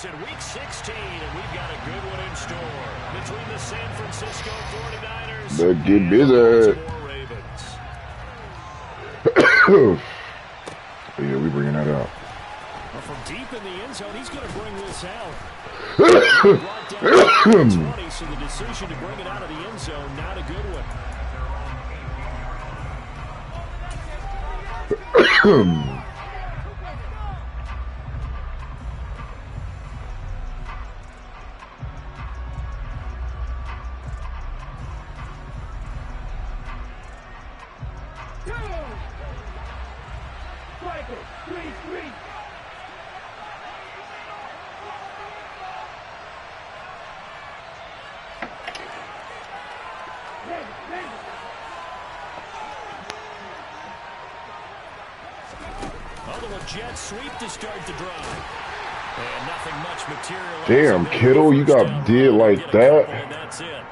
in Week 16, and we've got a good one in store between the San Francisco 49ers Let's get and busy. the Baltimore Ravens. Yeah, we bringing that out. Well, from deep in the end zone, he's going to bring this out. Brought down 20, so the decision to bring it out of the end zone, not a good one. Jet sweep to start the drive. And nothing much material. Damn, Kittle, you got did like that. And that's it.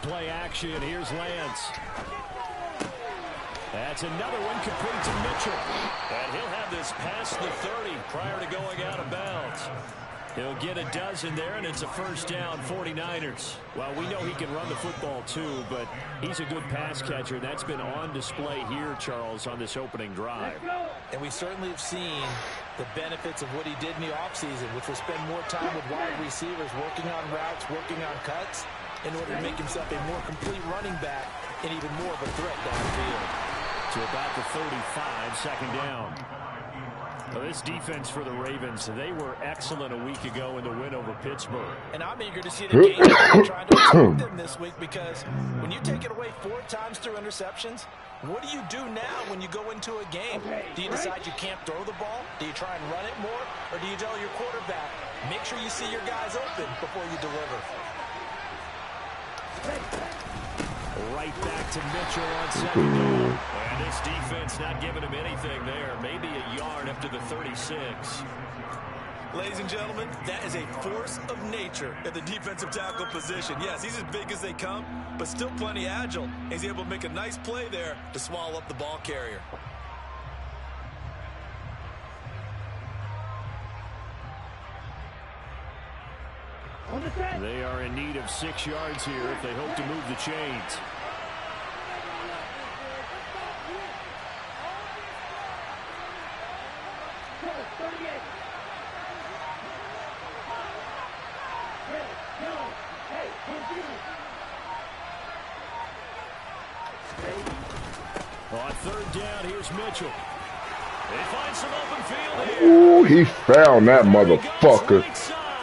Play action. Here's Lance. That's another one complete to Mitchell. And he'll have this past the 30 prior to going out of bounds. He'll get a dozen there, and it's a first down, 49ers. Well, we know he can run the football too, but he's a good pass catcher. That's been on display here, Charles, on this opening drive. And we certainly have seen the benefits of what he did in the offseason, which was spend more time with wide receivers, working on routes, working on cuts, in order to make himself a more complete running back and even more of a threat downfield. To about the 35, second down. Well, this defense for the Ravens, they were excellent a week ago in the win over Pittsburgh. And I'm eager to see the game trying to attack them this week, because when you take it away 4 times through interceptions, what do you do now when you go into a game? Do you decide you can't throw the ball? Do you try and run it more? Or do you tell your quarterback, make sure you see your guys open before you deliver? Right back to Mitchell on second down. And this defense not giving him anything there. Maybe a yard up to the 36. Ladies and gentlemen, that is a force of nature at the defensive tackle position. Yes, he's as big as they come, but still plenty agile. He's able to make a nice play there to swallow up the ball carrier. They are in need of 6 yards here if they hope to move the chains. On third down, here's Mitchell. They find some open field here. Ooh, he found that motherfucker.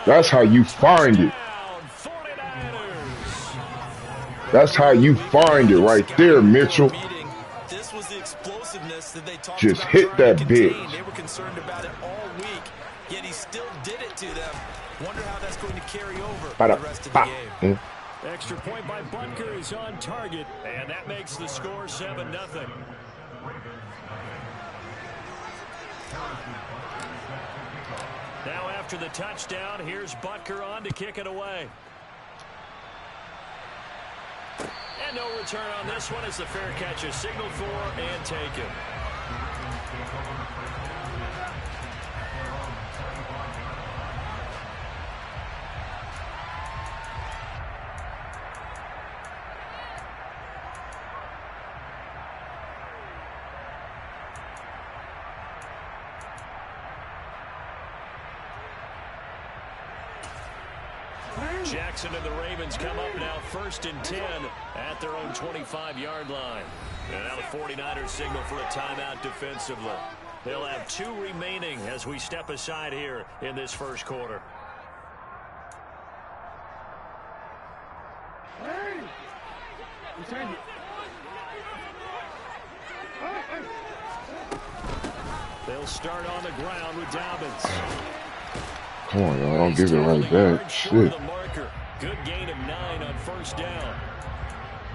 That's how you find it. That's how you find it right there, Mitchell. This was the explosiveness that they talked just about hit that bitch. They were concerned about it all week, yet he still did it to them. Wonder how that's going to carry over for the rest of the game. Extra point by Butker is on target, and that makes the score 7-0. Now after the touchdown, here's Butker on to kick it away. And no return on this one as the fair catch is signaled for and taken. Jackson and the Ravens come up now 1st and 10 at their own 25-yard line. And now the 49ers signal for a timeout defensively. They'll have 2 remaining as we step aside here in this first quarter. They'll start on the ground with Dobbins. Come on, y'all. Don't give it right back. Shit. Good gain of 9 on first down.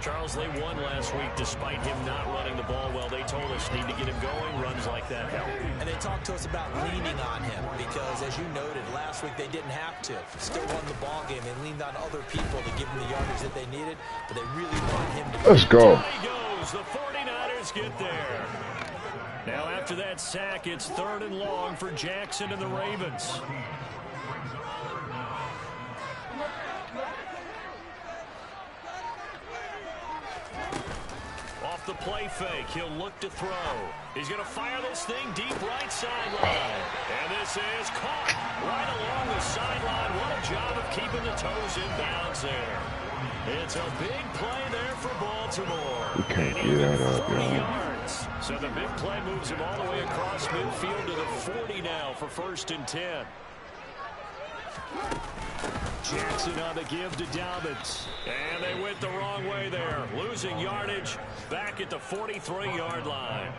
Charles, they won last week despite him not running the ball well. They told us need to get him going. Runs like that help. And they talked to us about leaning on him because, as you noted, last week they didn't have to. Still won the ball game. They leaned on other people to give him the yardage that they needed, but they really want him to. Let's go. Down he goes. The 49ers get there. Now after that sack, it's 3rd and long for Jackson and the Ravens. Off the play fake, he'll look to throw. He's going to fire this thing deep right sideline. And this is caught right along the sideline. What a job of keeping the toes in bounds there. It's a big play there for Baltimore. You can't get that up, y'all. So the big play moves him all the way across midfield to the 40 now for 1st and 10. Jackson on the give to Dobbins. And they went the wrong way there. Losing yardage back at the 43-yard line.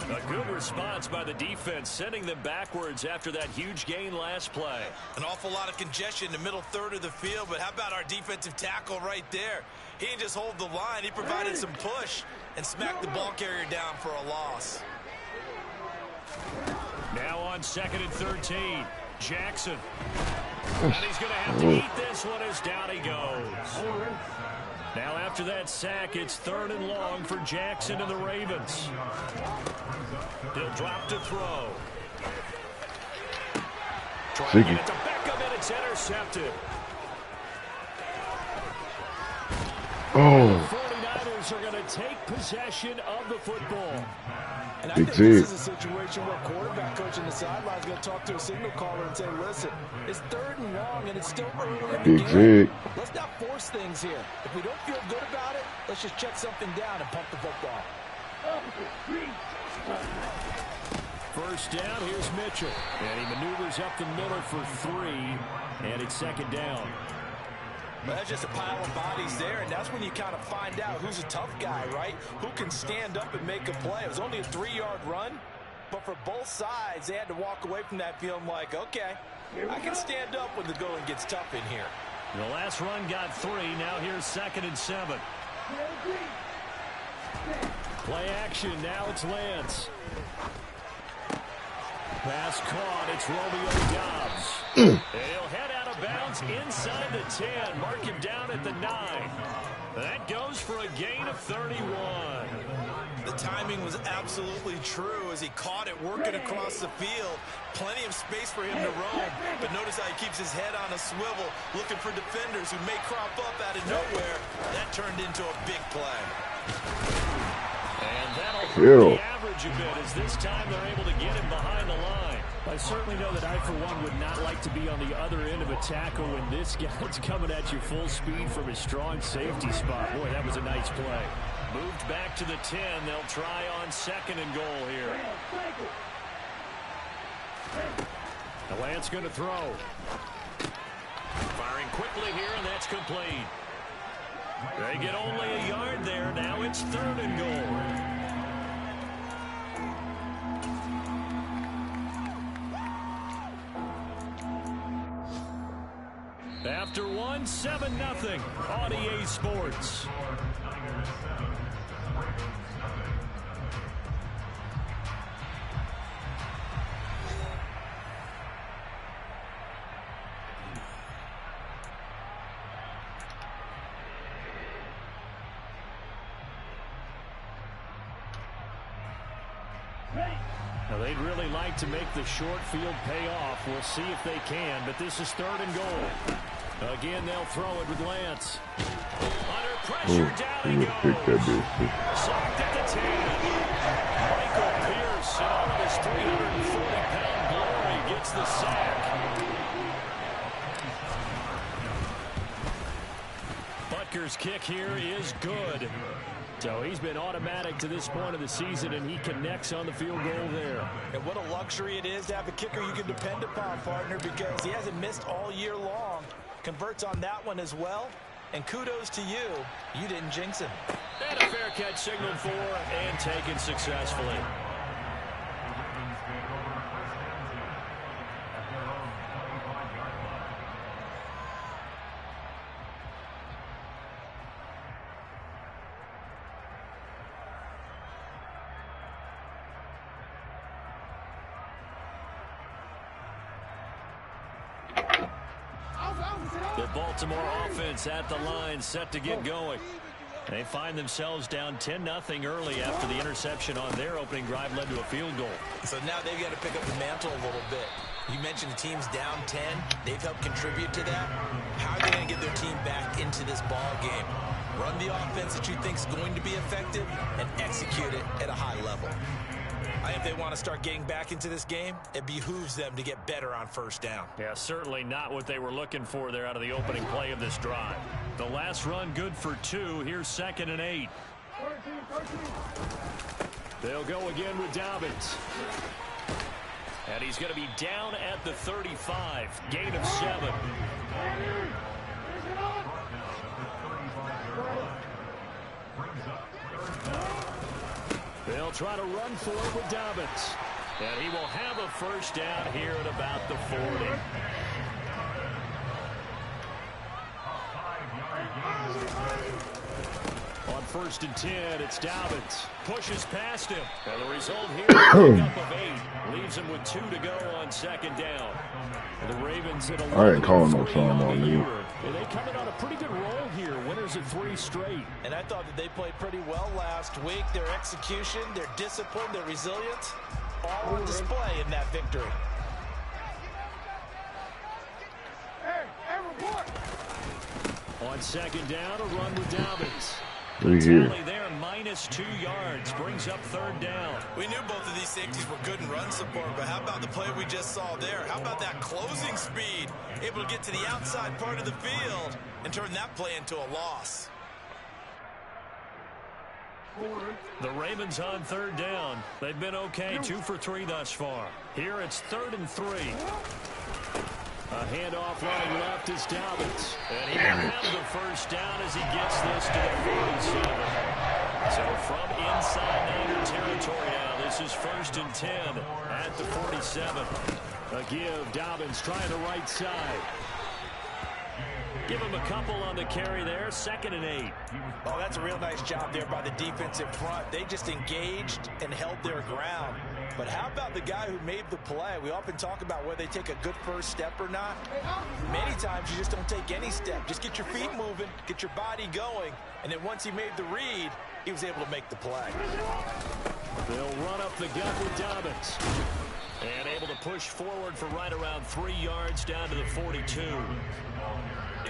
A good response by the defense, sending them backwards after that huge gain last play. An awful lot of congestion in the middle third of the field, but how about our defensive tackle right there? He didn't just hold the line. He provided some push and smacked the ball carrier down for a loss. Now on 2nd and 13, Jackson. And he's going to have to eat this one as down he goes. Now after that sack, it's 3rd and long for Jackson and the Ravens. He'll drop to throw. Trying to get it to Beckham, and it's intercepted. Oh. The 49ers are going to take possession of the football. And I think this is a situation where quarterback coach in the sideline is going to talk to a signal caller and say, listen, it's 3rd and long and it's still early in the game. Let's not force things here. If we don't feel good about it, let's just check something down and pump the football. 1st down, here's Mitchell. And he maneuvers up the middle for 3, and it's 2nd down. Well, that's just a pile of bodies there, and that's when you kind of find out who's a tough guy, right? Who can stand up and make a play. It was only a 3-yard run, but for both sides, they had to walk away from that feeling like, okay, I can stand up when the going gets tough in here. The last run got 3. Now here's 2nd and 7. Play action. Now it's Lance. Pass caught. It's Romeo Doubs. He'll head out of bounds inside the 10. Mark him down at the 9. That goes for a gain of 31. The timing was absolutely true as he caught it working across the field. Plenty of space for him to roam. But notice how he keeps his head on a swivel, looking for defenders who may crop up out of nowhere. That turned into a big play. And that'll hurt the average a bit as this time they're able to get him behind the line. I certainly know that I, for one, would not like to be on the other end of a tackle when this guy's coming at you full speed from his strong safety spot. Boy, that was a nice play. Moved back to the 10. They'll try on 2nd and goal here. Now Lance going to throw. Firing quickly here, and that's complete. They get only a yard there. Now it's 3rd and goal. After 1, 7-0 on EA Sports. Now they'd really like to make the short field pay off. We'll see if they can, but this is 3rd and goal. Again, they'll throw it with Lance. Under pressure, down he goes. Sacked at the 10. Michael Pierce, in all of his 340-pound glory, gets the sack. Butker's kick here is good. So he's been automatic to this point of the season, and he connects on the field goal there. And what a luxury it is to have a kicker you can depend upon, partner, because he hasn't missed all year long. Converts on that one as well. And kudos to you. You didn't jinx him. And a fair catch signaled for and taken successfully. The Baltimore offense at the line, set to get going. They find themselves down 10-0 early after the interception on their opening drive led to a field goal. So now they've got to pick up the mantle a little bit. You mentioned the team's down 10. They've helped contribute to that. How are they going to get their team back into this ball game? Run the offense that you think is going to be effective and execute it at a high level. If they want to start getting back into this game, it behooves them to get better on first down. Yeah, certainly not what they were looking for there out of the opening play of this drive. The last run good for 2. Here's 2nd and 8. They'll go again with Dobbins. And he's going to be down at the 35. Gain of 7. They'll try to run for it with Dobbins. And he will have a first down here at about the 40. On 1st and 10, it's Dobbins. Pushes past him. And the result here, a pickup of 8. Leaves him with 2 to go on 2nd down. The Ravens at 11. I ain't calling no time on you. They coming on a pretty good roll here. Winners of 3 straight. And I thought that they played pretty well last week. Their execution, their discipline, their resilience, all on display in that victory. On 2nd down, a run with Dobbins. We here. There, minus 2 yards, brings up 3rd down. We knew both of these safeties were good in run support, but how about the play we just saw there? How about that closing speed? Able to get to the outside part of the field and turn that play into a loss. The Ravens on 3rd down. They've been okay, 2 for 3 thus far. Here it's 3rd and 3. A handoff running left is Dobbins. And he will have the first down as he gets this to the 47. So from inside Niner territory now, this is 1st and 10 at the 47. A give, Dobbins trying the right side. Give him a couple on the carry there, 2nd and 8. Oh, that's a real nice job there by the defensive front. They just engaged and held their ground. But how about the guy who made the play? We often talk about whether they take a good first step or not. Many times you just don't take any step. Just get your feet moving, get your body going, and then once he made the read, he was able to make the play. They'll run up the gut with Dobbins. And able to push forward for right around 3 yards down to the 42.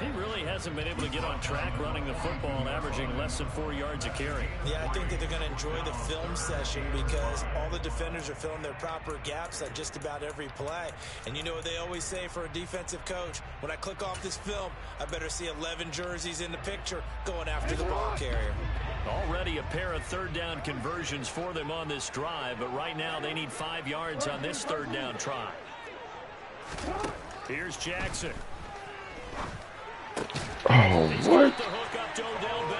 He really hasn't been able to get on track running the football, averaging less than 4 yards a carry. Yeah, I think that they're going to enjoy the film session because all the defenders are filling their proper gaps at just about every play. And you know what they always say for a defensive coach? When I click off this film, I better see 11 jerseys in the picture going after the ball carrier. Already a pair of 3rd down conversions for them on this drive, but right now they need 5 yards on this 3rd down try. Here's Jackson. Oh, what?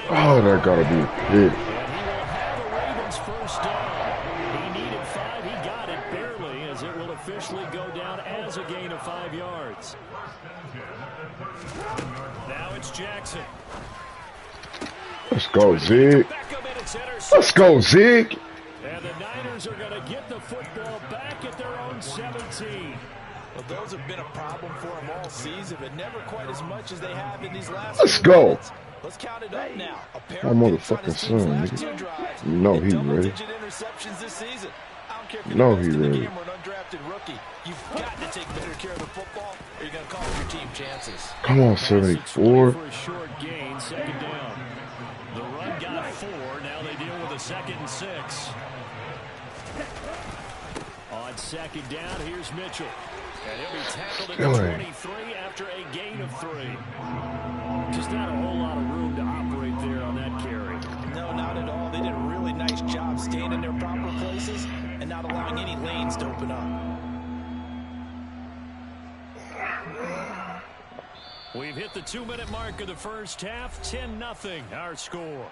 Oh, that gotta be a hit. And he will have the Ravens first down. He needed 5. He got it barely, as it will officially go down as a gain of 5 yards. Now it's Jackson. Let's go, Zeke. Let's go, Zeke. And the Niners are going to get the football back at their own 17. Well, those have been a problem for them all season, but never quite as much as they have in these last Let's go. minutes. Let's count it up now. My motherfucking son, nigga. You know he ready. Interceptions this season. I don't care if No, you're he the ready. game or an undrafted rookie. You've got to take better care of the football, or you're going to cost your team chances. Come on, 74. For a short gain, 2nd down. The run got 4. Now they deal with a 2nd and 6. On 2nd down, here's Mitchell. And he'll be tackled at the 23 after a gain of 3. Just not a whole lot of room to operate there on that carry. No, not at all. They did a really nice job staying in their proper places and not allowing any lanes to open up. We've hit the 2-minute mark of the first half. 10-0 our score.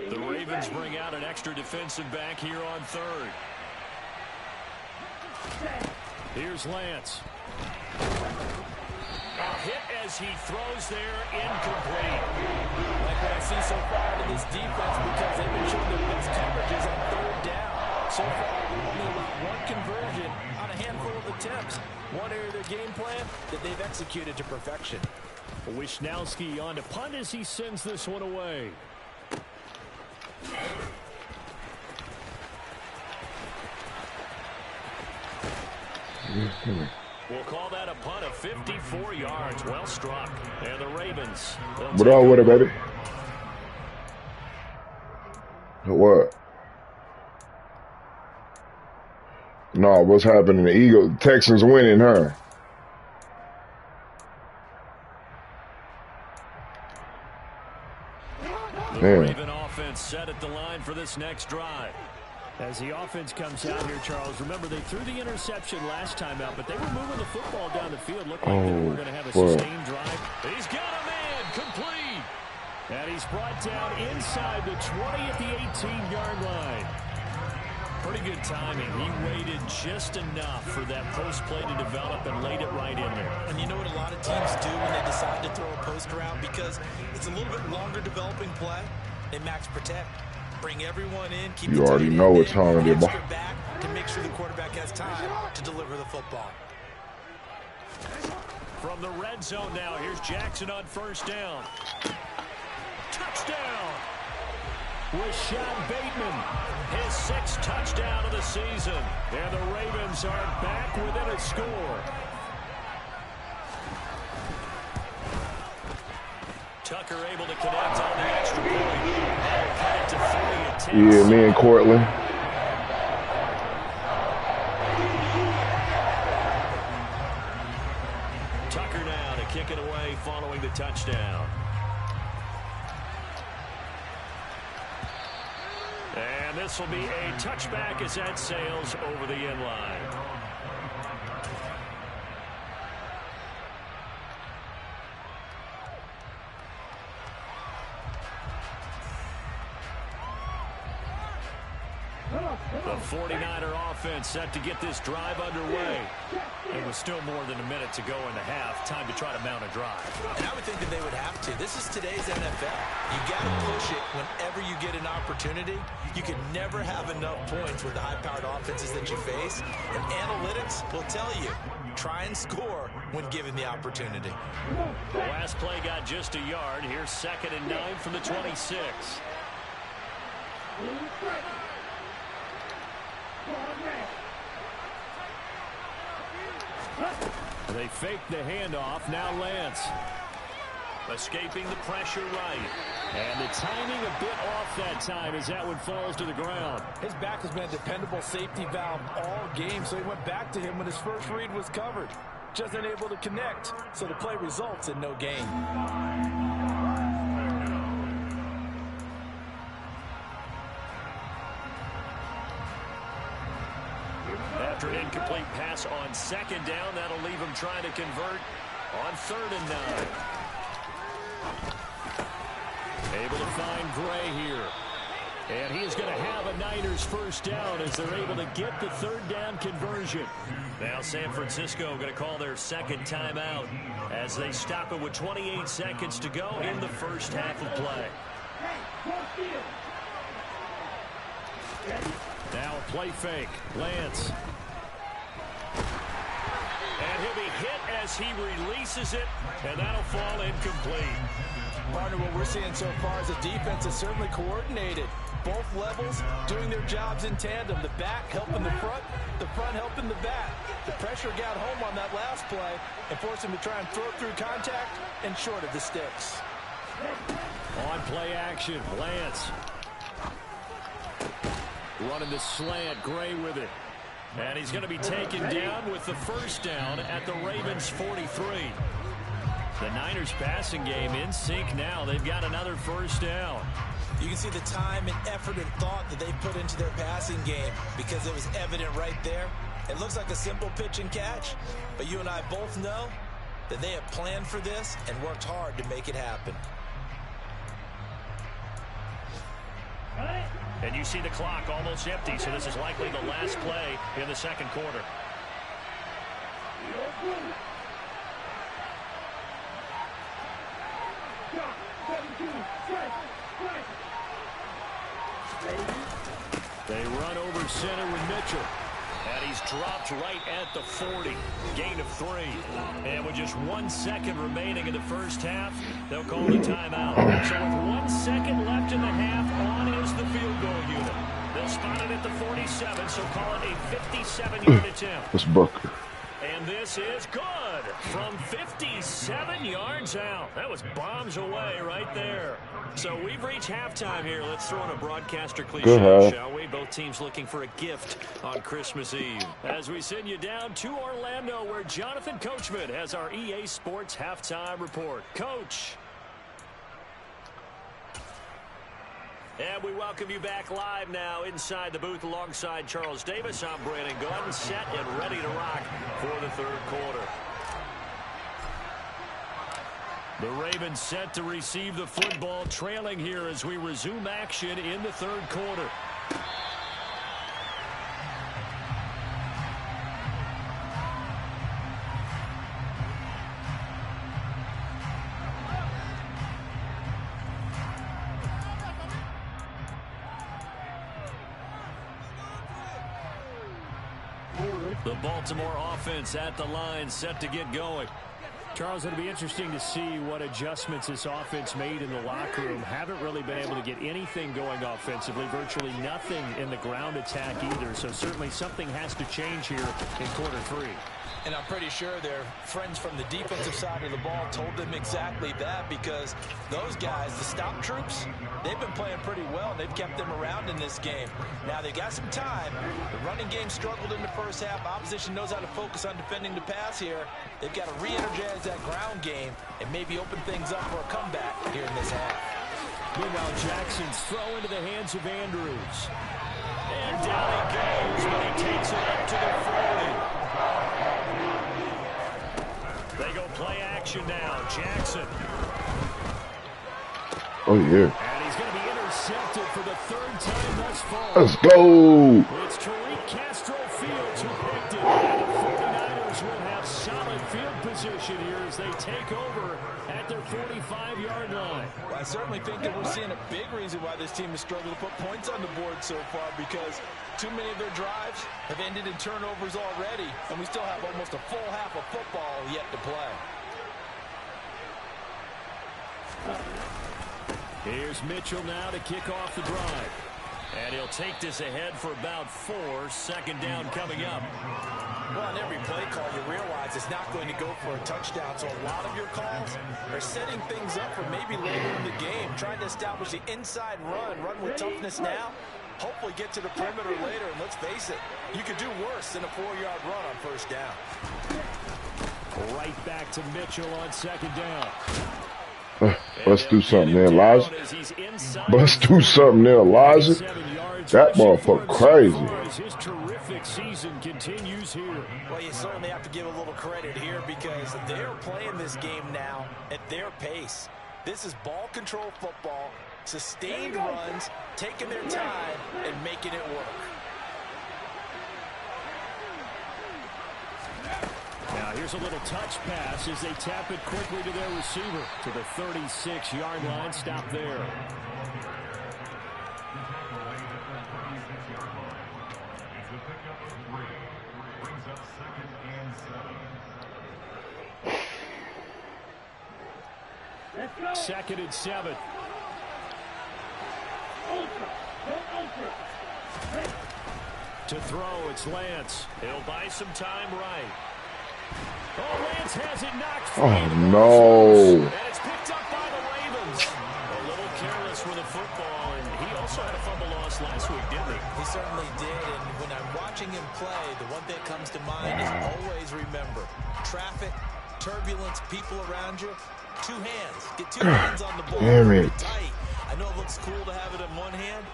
The Ravens bring out an extra defensive back here on third. Here's Lance. A hit as he throws there, incomplete. Like what I see so far in this defense, because they've been showing their best coverages on third down. So far, only allowed one conversion on a handful of attempts. One area of their game plan that they've executed to perfection. Wisnowski on to punt as he sends this one away. We'll call that a punt of 54 yards. Well struck. And the Ravens. What up with it, baby? What? No, what's happening? The Texans winning, huh? The Raven offense set at the line for this next drive. As the offense comes out here, Charles, remember they threw the interception last time out, but they were moving the football down the field. Looked like they were going to have a sustained drive. He's got a man, complete. And he's brought down inside the 20 at the 18-yard line. Pretty good timing. He waited just enough for that post play to develop and laid it right in there. And you know what a lot of teams do when they decide to throw a post route? Because it's a little bit longer developing play. They max protect. Bring everyone in. Keep you already know what time it is. Back to make sure the quarterback has time to deliver the football. From the red zone now, here's Jackson on first down. Touchdown! Rashad Bateman, his 6th touchdown of the season. And the Ravens are back within a score. Tucker able to connect on the extra point. That'll cut it to 3 at 10. Yeah, me and Cortland. Tucker now to kick it away following the touchdown. And this will be a touchback as that sails over the end line. The 49er offense set to get this drive underway. It was still more than a minute to go in the half. Time to try to mount a drive. And I would think that they would have to. This is today's NFL. You got to push it whenever you get an opportunity. You can never have enough points with the high-powered offenses that you face. And analytics will tell you, try and score when given the opportunity. The last play got just a yard. Here's 2nd and 9 from the 26. They fake the handoff. Now Lance. Escaping the pressure right. And the timing a bit off that time as that one falls to the ground. His back has been a dependable safety valve all game, so he went back to him when his first read was covered. Just unable to connect, so the play results in no gain. After an incomplete pass on 2nd down, that'll leave him trying to convert on 3rd and 9. Able to find Gray here. And he is going to have a Niners first down as they're able to get the 3rd down conversion. Now San Francisco going to call their 2nd timeout as they stop it with 28 seconds to go in the first half of play. Now a play fake. Lance. And he'll be hit as he releases it, and that'll fall incomplete. Partner, what we're seeing so far is the defense is certainly coordinated. Both levels doing their jobs in tandem. The back helping the front helping the back. The pressure got home on that last play and forced him to try and throw through contact and short of the sticks. On play action, Lance. Running the slant, Gray with it. And he's going to be taken down with the first down at the Ravens 43. The Niners passing game in sync now. They've got another first down. You can see the time and effort and thought that they put into their passing game because it was evident right there. It looks like a simple pitch and catch, but you and I both know that they have planned for this and worked hard to make it happen. And you see the clock almost empty, so this is likely the last play in the second quarter. They run over center with Mitchell. And he's dropped right at the 40. Gain of 3. And with just 1 second remaining in the first half, they'll call the timeout. So with 1 second left in the half, on is the field goal unit. They'll spot it at the 47, so call it a 57-yard attempt. That's Booker. And this is good from 57 yards out. That was bombs away right there. So we've reached halftime here. Let's throw in a broadcaster cliche, shall we? Both teams looking for a gift on Christmas Eve. As we send you down to Orlando, where Jonathan Coachman has our EA Sports halftime report. Coach. And we welcome you back live now inside the booth alongside Charles Davis. I'm Brandon Gordon, set and ready to rock for the third quarter. The Ravens set to receive the football, trailing here as we resume action in the third quarter. The Baltimore offense at the line, set to get going. Charles, it'll be interesting to see what adjustments this offense made in the locker room. Haven't really been able to get anything going offensively, virtually nothing in the ground attack either. So certainly something has to change here in quarter 3. And I'm pretty sure their friends from the defensive side of the ball told them exactly that, because those guys, the stop troops, they've been playing pretty well, and they've kept them around in this game. Now, they got some time. The running game struggled in the first half. Opposition knows how to focus on defending the pass here. They've got to re-energize that ground game and maybe open things up for a comeback here in this half. Meanwhile, Jackson's throw into the hands of Andrews. And down he goes, but he takes it up to the 40. They go play action now. Jackson. Oh, yeah. And he's going to be intercepted for the third time thus far. Let's go. It's Tariq Castro Fields who picked it. And the 49ers will have solid field position here as they take over at their 45-yard line. Well, I certainly think that we're seeing a big reason why this team has struggled to put points on the board so far, because too many of their drives have ended in turnovers already, and we still have almost a full half of football yet to play. Here's Mitchell now to kick off the drive. And he'll take this ahead for about 4. Second down coming up. Well, on every play call, you realize it's not going to go for a touchdown. So a lot of your calls are setting things up for maybe later in the game, trying to establish the inside run with toughness now. Hopefully get to the perimeter later, and let's face it, you could do worse than a 4-yard run on first down. Right back to Mitchell on second down. Let's do something there, Elijah. Let's do something there, Elijah. That motherfucker crazy. His terrific season continues here. Well, you certainly have to give a little credit here, because they're playing this game now at their pace. This is ball control football, sustained runs, taking their time and making it work. Now here's a little touch pass as they tap it quickly to their receiver to the 36-yard line. Stop there. Second and 7. To throw, it's Lance. He'll buy some time right. Oh, Lance has it knocked free. Oh, no. And it's picked up by the Ravens. A little careless with the football, and he also had a fumble loss last week, didn't he? He certainly did, and when I'm watching him play, the one thing that comes to mind is always remember, traffic, turbulence, people around you, 2 hands. Get 2 hands on the ball. Damn it. Tight. I know it looks cool to have it in one hand.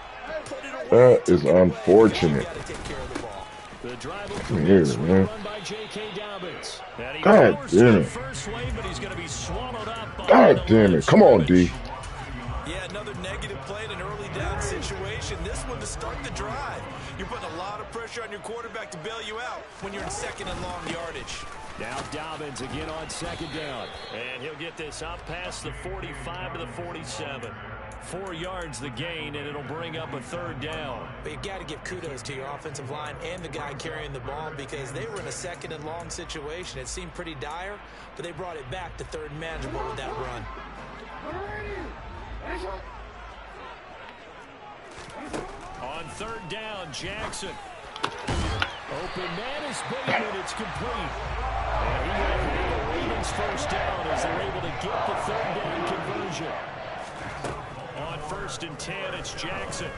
Put it away. That is unfortunate. You gotta take care of the ball. The drive will Come here, man. run by J.K. Dobbins. God damn it. First wave, but he's going to be swallowed up by God damn it. Come on, D. Yeah, another negative play in an early down situation. pressure on your quarterback to bail you out when you're in second and long yardage. Now Dobbins again on second down. And he'll get this up past the 45 to the 47. 4 yards the gain, and it'll bring up a third down. But you got to give kudos to your offensive line and the guy carrying the ball because they were in a second and long situation. It seemed pretty dire, but they brought it back to third and manageable with that run. On third down, Jackson. Open man is Bateman. It's complete. And he will have the Ravens first down as they're able to get the third down conversion. On 1st and 10, it's Jackson.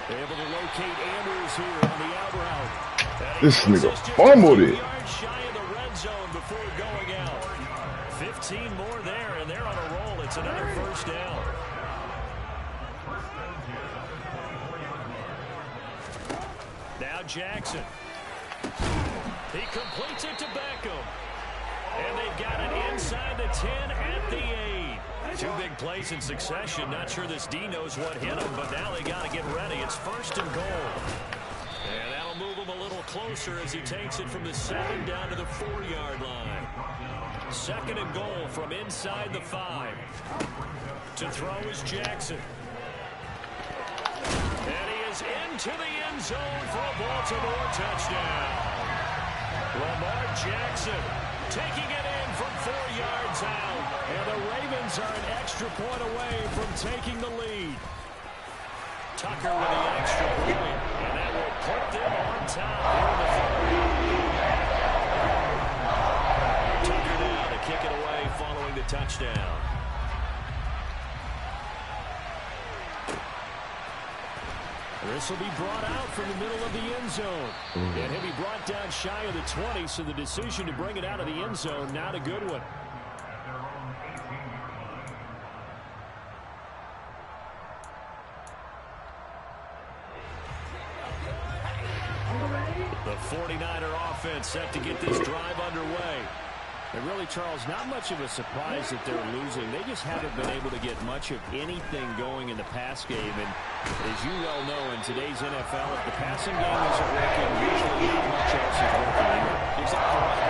They're able to locate Andrews here on the out route. This nigga fumbled it. Shy of the red zone before going out. 15 more there, and they're on a roll. It's another first down. Now Jackson. He completes it to Beckham. And they've got it inside the 10 at the 8. 2 big plays in succession. Not sure this D knows what hit him, but now they got to get ready. It's 1st and goal. And that'll move him a little closer as he takes it from the 7 down to the 4-yard line. 2nd and goal from inside the 5. To throw is Jackson. And he is into the end zone for a Baltimore touchdown. Lamar Jackson taking it in from 4 yards out. And the Ravens are an extra point away from taking the lead. Tucker with the extra point. And that will put them on top here in the 3rd. Tucker now to kick it away following the touchdown. This will be brought out from the middle of the end zone. And he'll be brought down shy of the 20, so the decision to bring it out of the end zone, not a good one. The 49er offense set to get this drive underway. And really, Charles, not much of a surprise that they're losing. They just haven't been able to get much of anything going in the pass game. And as you well know, in today's NFL, if the passing game isn't working, usually not much else is working either. Exactly right.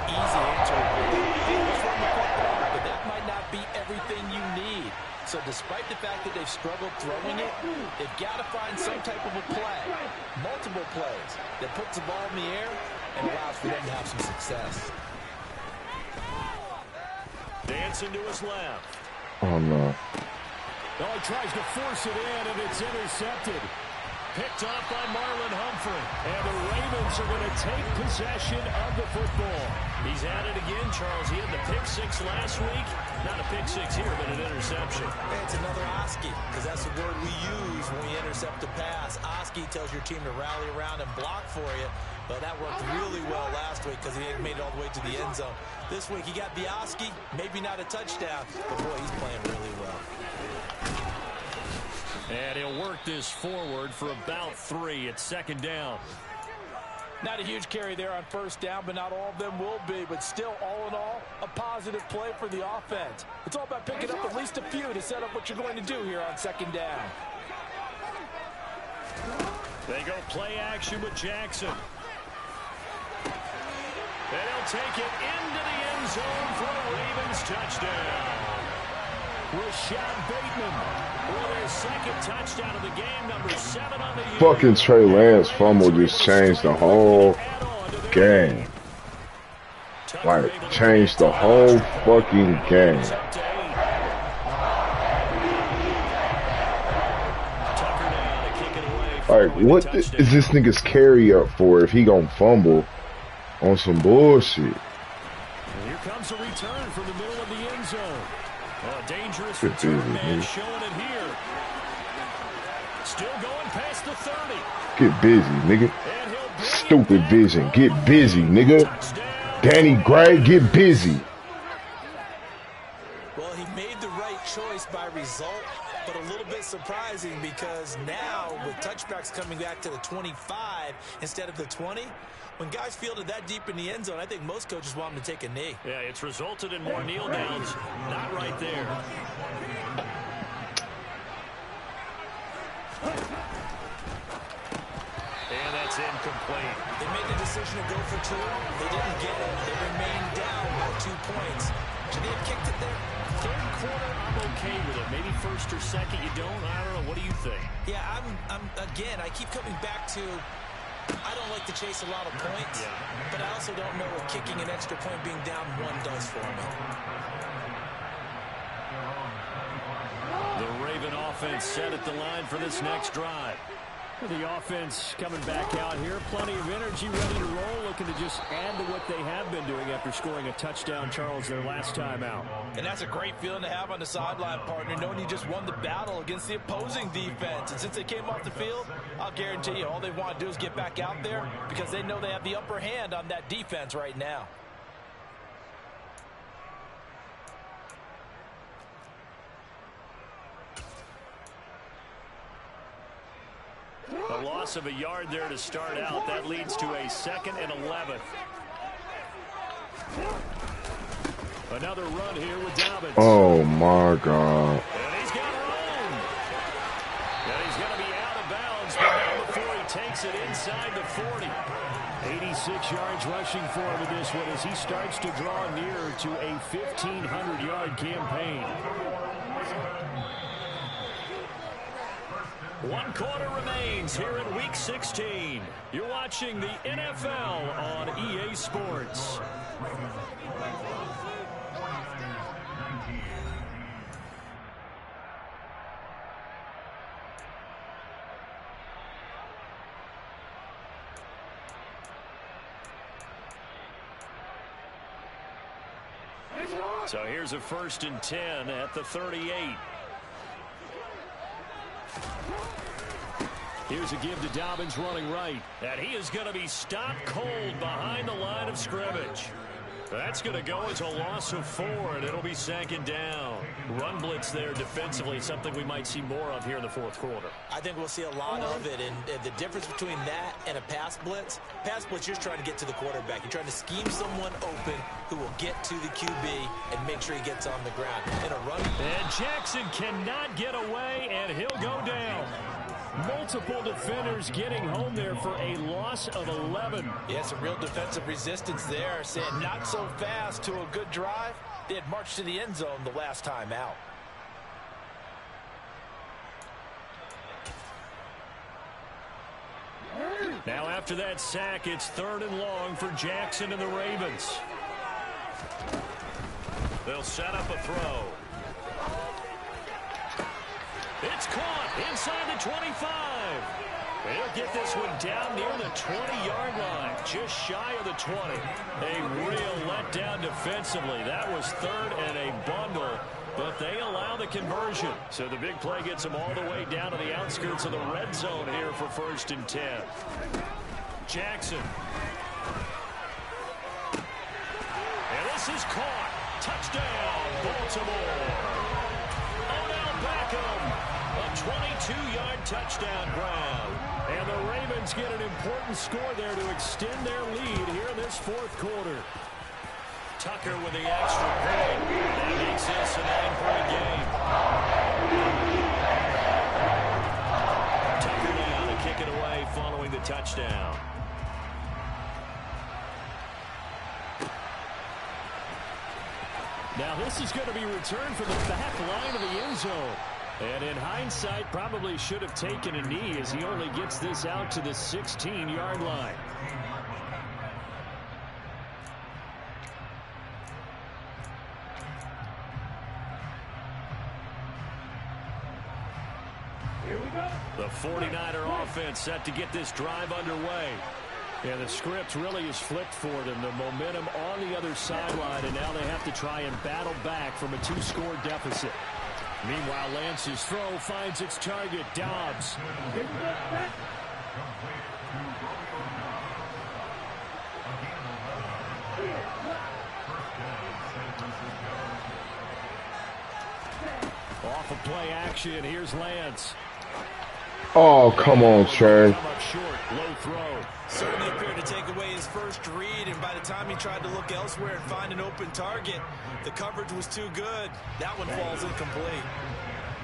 Easy answer. But that might not be everything you need. So despite the fact that they've struggled throwing it, they've got to find some type of a play, multiple plays, that puts the ball in the air and allows for them to have some success. Dancing to his left. Oh, no. Oh, he tries to force it in, and it's intercepted. Picked off by Marlon Humphrey. And the Ravens are going to take possession of the football. He's at it again, Charles. He had the pick 6 last week. Not a pick 6 here, but an interception. And it's another Oski, because that's the word we use when we intercept a pass. Oski tells your team to rally around and block for you. But that worked really well last week because he made it all the way to the end zone. This week he got the Oski, maybe not a touchdown, but boy, he's playing really well. And he'll work this forward for about 3 at 2nd down. Not a huge carry there on 1st down, but not all of them will be. But still, all in all, a positive play for the offense. It's all about picking up at least a few to set up what you're going to do here on 2nd down. They go play action with Jackson. And he'll take it into the end zone for a Ravens touchdown. Rashad Bateman with his 2nd touchdown of the game, number 7 on the year. Fucking Trey Lance fumble just changed the whole game. Like, changed the whole fucking game. Like, what is this nigga's carry up for if he gonna fumble on some bullshit? And here comes a return from the middle of the end zone. Dangerous return man showing it here. Still going past the 30. Get busy, nigga. Stupid vision. Get busy, nigga. Danny Gray, get busy. Well, he made the right choice by result, but a little bit surprising because now with touchbacks coming back to the 25 instead of the 20, when guys fielded that deep in the end zone, I think most coaches want them to take a knee. Yeah, it's resulted in more kneel downs. Not right there. incomplete. They made the decision to go for 2. They didn't get it. They remained down by 2 points. Should they have kicked it there? Third quarter, I'm okay with it. Maybe first or second, you don't. I don't know. What do you think? Yeah, again, I keep coming back to, I don't like to chase a lot of points, but I also don't know what kicking an extra point being down 1 does for me. The Raven offense set at the line for this next drive. The offense coming back out here. Plenty of energy, ready to roll, looking to just add to what they have been doing after scoring a touchdown, Charles, their last time out. And that's a great feeling to have on the sideline, partner, knowing you just won the battle against the opposing defense. And since they came off the field, I'll guarantee you all they want to do is get back out there because they know they have the upper hand on that defense right now. A loss of a yard there to start out. That leads to a 2nd and 11. Another run here with Dobbins. Oh, my God. And he's got a run. And he's going to be out of bounds, but not before he takes it inside the 40. 86 yards rushing for him in this one as he starts to draw nearer to a 1,500-yard campaign. 1 quarter remains here in Week 16. You're watching the NFL on EA Sports. So here's a 1st and 10 at the 38. Here's a give to Dobbins running right. And he is going to be stopped cold behind the line of scrimmage. That's going to go as a loss of 4, and it'll be 2nd down. Run blitz there defensively, something we might see more of here in the 4th quarter. I think we'll see a lot of it, and the difference between that and a pass blitz, you're just trying to get to the quarterback. You're trying to scheme someone open who will get to the QB and make sure he gets on the ground. In a run. And Jackson cannot get away, and he'll go down. Multiple defenders getting home there for a loss of 11. Yeah, some real defensive resistance there, saying not so fast to a good drive. They had marched to the end zone the last time out. Now after that sack, it's 3rd and long for Jackson and the Ravens. They'll set up a throw. It's caught inside the 25. They'll get this one down near the 20-yard line, just shy of the 20. A real letdown defensively. That was 3rd and a bundle, but they allow the conversion. So the big play gets them all the way down to the outskirts of the red zone here for 1st and 10. Jackson. And this is caught. Touchdown, Baltimore. Odell Beckham. A 22-yard touchdown grab. And the Ravens get an important score there to extend their lead here in this 4th quarter. Tucker with the extra point. That makes this a 9-point game. Tucker now to kick it away following the touchdown. Now this is going to be returned from the back line of the end zone. And in hindsight, probably should have taken a knee as he only gets this out to the 16-yard line. Here we go. The 49er offense set to get this drive underway. Yeah, the script really is flipped for them. The momentum on the other sideline, and now they have to try and battle back from a 2-score deficit. Meanwhile, Lance's throw finds its target, Dobbs. Off of play action, here's Lance. Oh, come on, Trey. Short, low throw. Certainly appeared to take away his first read, and by the time he tried to look elsewhere and find an open target, the coverage was too good. That one falls incomplete.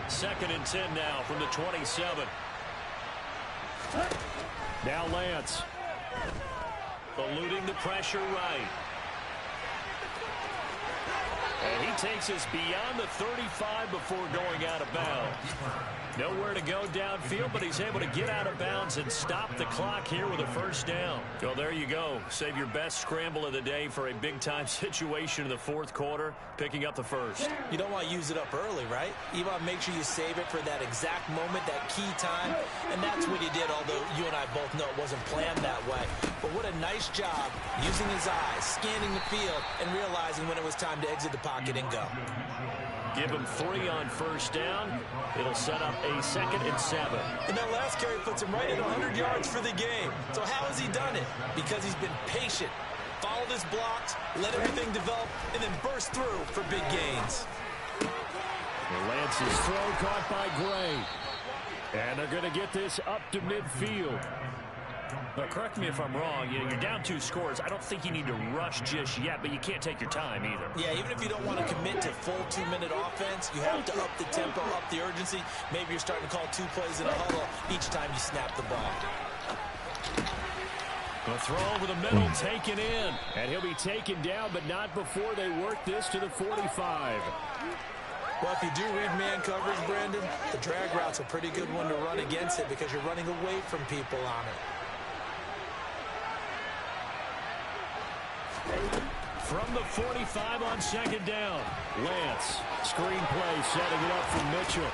2nd and 10 now from the 27. Now Lance. eluding the pressure right. And he takes us beyond the 35 before going out of bounds. Nowhere to go downfield, but he's able to get out of bounds and stop the clock here with a first down. So there you go. Save your best scramble of the day for a big-time situation in the fourth quarter, picking up the first. You don't want to use it up early, right? You want to make sure you save it for that exact moment, that key time, and that's what he did, although you and I both know it wasn't planned that way. But what a nice job using his eyes, scanning the field, and realizing when it was time to exit the pocket and go. Give him 3 on first down. It'll set up a 2nd and 7. And that last carry puts him right at 100 yards for the game. So how has he done it? Because he's been patient, followed his blocks, let everything develop, and then burst through for big gains. Lance's throw caught by Gray. And they're going to get this up to midfield. But correct me if I'm wrong, you're down 2 scores. I don't think you need to rush just yet, but you can't take your time either. Yeah, even if you don't want to commit to full 2-minute offense, you have to up the tempo, up the urgency. Maybe you're starting to call 2 plays in a huddle each time you snap the ball. The throw over the middle taken in. And he'll be taken down, but not before they work this to the 45. Well, if you do read man coverage, Brandon, the drag route's a pretty good one to run against it because you're running away from people on it. From the 45 on 2nd down, Lance, screen play, setting it up for Mitchell.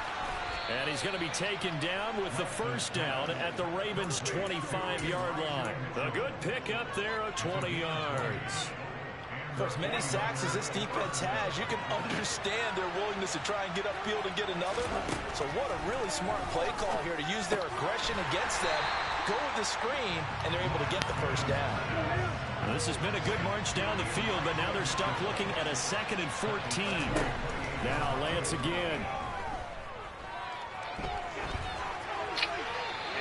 And he's going to be taken down with the first down at the Ravens' 25-yard line. A good pickup there of 20 yards. For as many sacks as this defense has, you can understand their willingness to try and get upfield and get another. So what a really smart play call here to use their aggression against them, go with the screen, and they're able to get the first down. Well, this has been a good march down the field, but now they're stuck looking at a 2nd and 14. Now Lance again.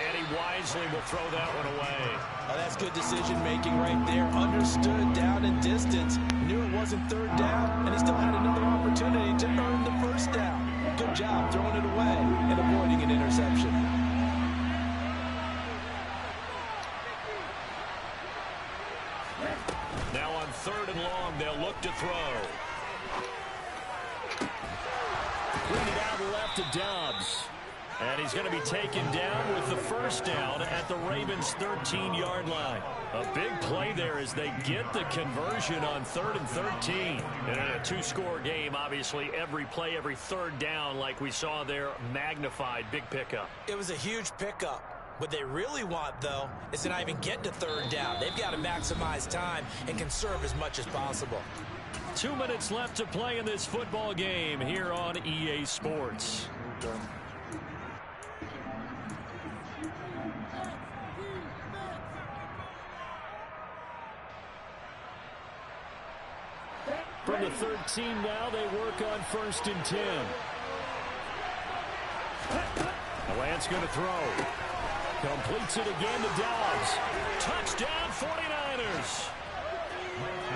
And he wisely will throw that one away. Oh, that's good decision-making right there. Understood down and distance. Knew it wasn't 3rd down, and he still had another opportunity to earn the first down. Good job throwing it away and avoiding an interception. Now on 3rd and long, they'll look to throw. Cleaned out left to Dobbs. And he's going to be taken down with the first down at the Ravens' 13-yard line. A big play there as they get the conversion on 3rd and 13. And in a 2-score game, obviously, every play, every 3rd down, like we saw there, magnified. Big pickup. It was a huge pickup. What they really want, though, is to not even get to 3rd down. They've got to maximize time and conserve as much as possible. 2 minutes left to play in this football game here on EA Sports. From the 13 now, they work on 1st and 10. Lance going to throw. Completes it again to Dobbs. Touchdown 49ers.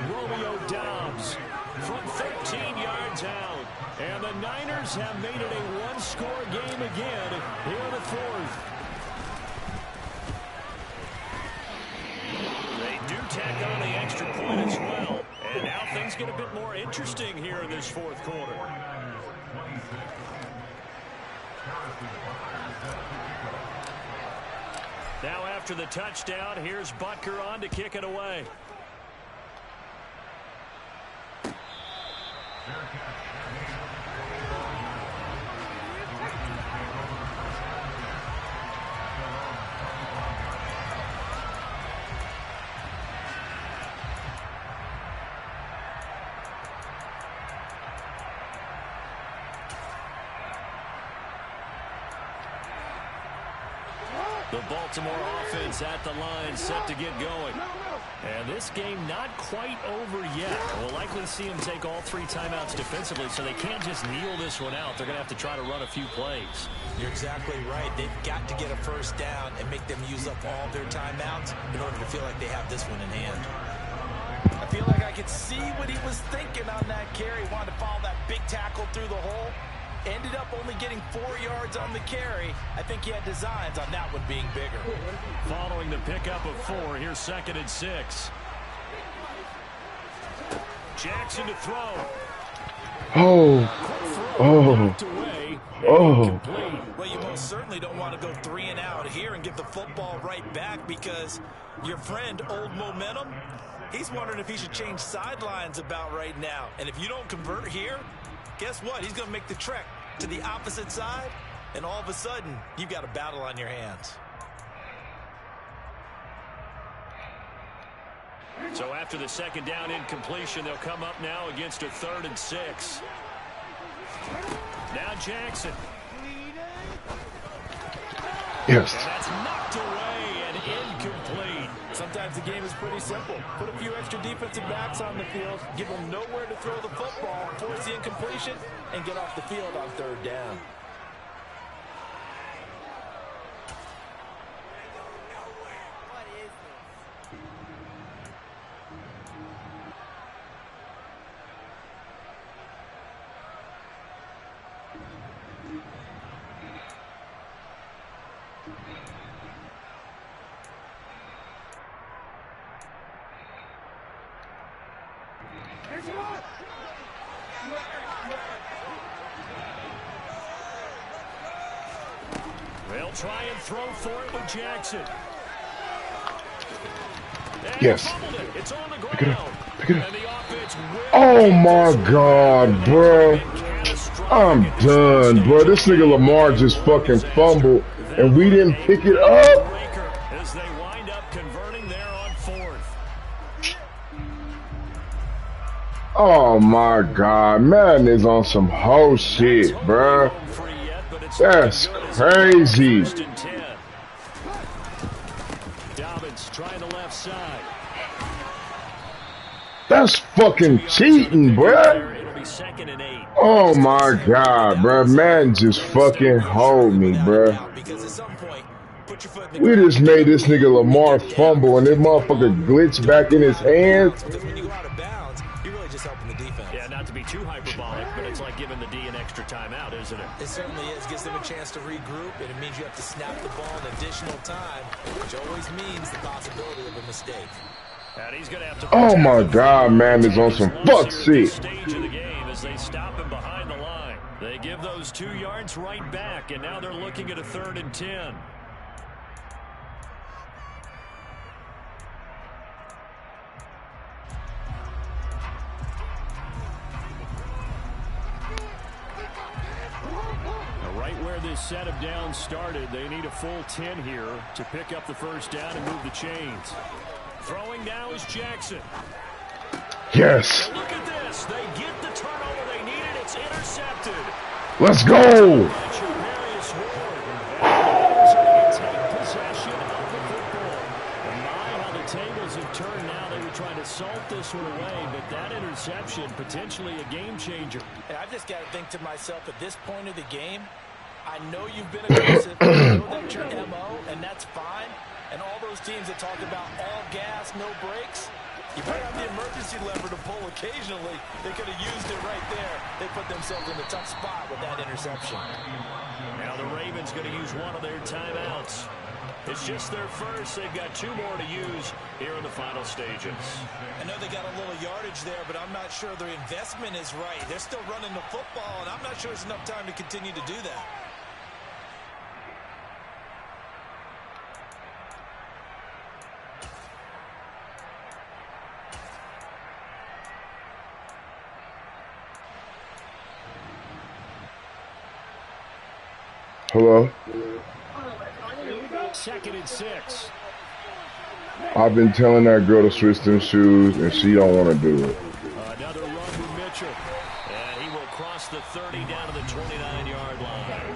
Romeo Dobbs from 13 yards out. And the Niners have made it a 1-score game again here in the 4th. They do tack on the extra point as well. And now things get a bit more interesting here in this 4th quarter. Now after the touchdown, here's Butker on to kick it away. The Baltimore offense at the line, set to get going. And this game not quite over yet. We'll likely see them take all 3 timeouts defensively, so they can't just kneel this one out. They're going to have to try to run a few plays. You're exactly right. They've got to get a first down and make them use up all their timeouts in order to feel like they have this one in hand. I feel like I could see what he was thinking on that carry. Wanted to follow that big tackle through the hole. Ended up only getting 4 yards on the carry. I think he had designs on that one being bigger. Following the pickup of 4, here's 2nd and 6. Jackson to throw. Oh. Well, you most certainly don't want to go 3 and out here and give the football right back, because your friend, Old Momentum, he's wondering if he should change sidelines about right now. And if you don't convert here, guess what? He's going to make the trek to the opposite side, and all of a sudden, you've got a battle on your hands. So after the 2nd down incompletion, they'll come up now against a 3rd and 6. Now Jackson. Yes. And that's knocked away and incomplete. Sometimes the game is pretty simple. Put a few extra defensive backs on the field, give them nowhere to throw the football, force the incompletion, and get off the field on 3rd down. They'll try and throw for it with Jackson. And Yes. It's on the ground. Pick it up. Pick it up. And the offense will Oh my God, bro. I'm done, bro. This nigga Lamar just fucking fumbled and we didn't pick it up. As they wind up converting there on 4th. Oh my God, Madden is on some whole shit, bro. That's crazy. Dobbins trying the left side. That's fucking cheating, bro. It'll be 2nd and 8. Oh my God, bro. Man, just fucking hold me, bro. We just made this nigga Lamar fumble and this motherfucker glitch back in his hands. Because when you go out of bounds, you're really just helping the defense. Yeah, not to be too hyperbolic, but it's like giving the D an extra timeout, isn't it? It certainly is. Gives them a chance to regroup, and it means you have to snap the ball in additional time, which always means the possibility of a mistake. And he's gonna have to Oh my God, man, is on some fuck shit. Stage of the game as they stop him behind the line. They give those 2 yards right back, and now they're looking at a 3rd and 10. Right where this set of downs started, they need a full 10 here to pick up the 1st down and move the chains. Throwing now is Jackson. Yes. And look at this. They get the turnover they needed. It's intercepted. Let's go. Take possession of the football. And my, how the tables have turned now. They were trying to salt this one away, but that interception, potentially a game changer. And I've just got to think to myself, at this point of the game, I know you've been aggressive. I know that's your MO, and that's fine. And all those teams that talk about all gas, no brakes, you better have the emergency lever to pull occasionally. They could have used it right there. They put themselves in a tough spot with that interception. Now the Ravens going to use one of their timeouts. It's just their first. They've got 2 more to use here in the final stages. I know they got a little yardage there, but I'm not sure their investment is right. They're still running the football, and I'm not sure it's enough time to continue to do that. Hello? 2nd and 6. I've been telling that girl to switch them shoes, and she don't want to do it. Another run with Mitchell. And he will cross the 30 down to the 29-yard line.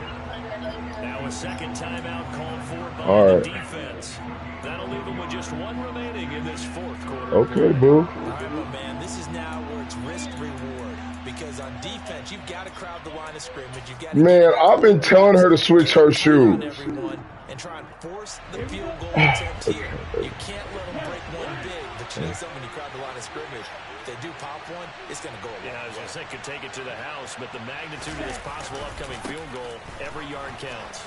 Now a 2nd timeout called for by the defense. That'll leave them with just 1 remaining in this 4th quarter. Okay, boo. All right, well, man, this is now where it's risk-reward. Because on defense, you've got to crowd the line of scrimmage. You've got to Man, I've been telling her to switch her shoes. And try and force the field goal attempt here. You can't let them break one big, but Jackson. When you crowd the line of scrimmage, if they do pop one, it's going to go away. Yeah, I was going to say could take it to the house, but the magnitude of this possible upcoming field goal, every yard counts.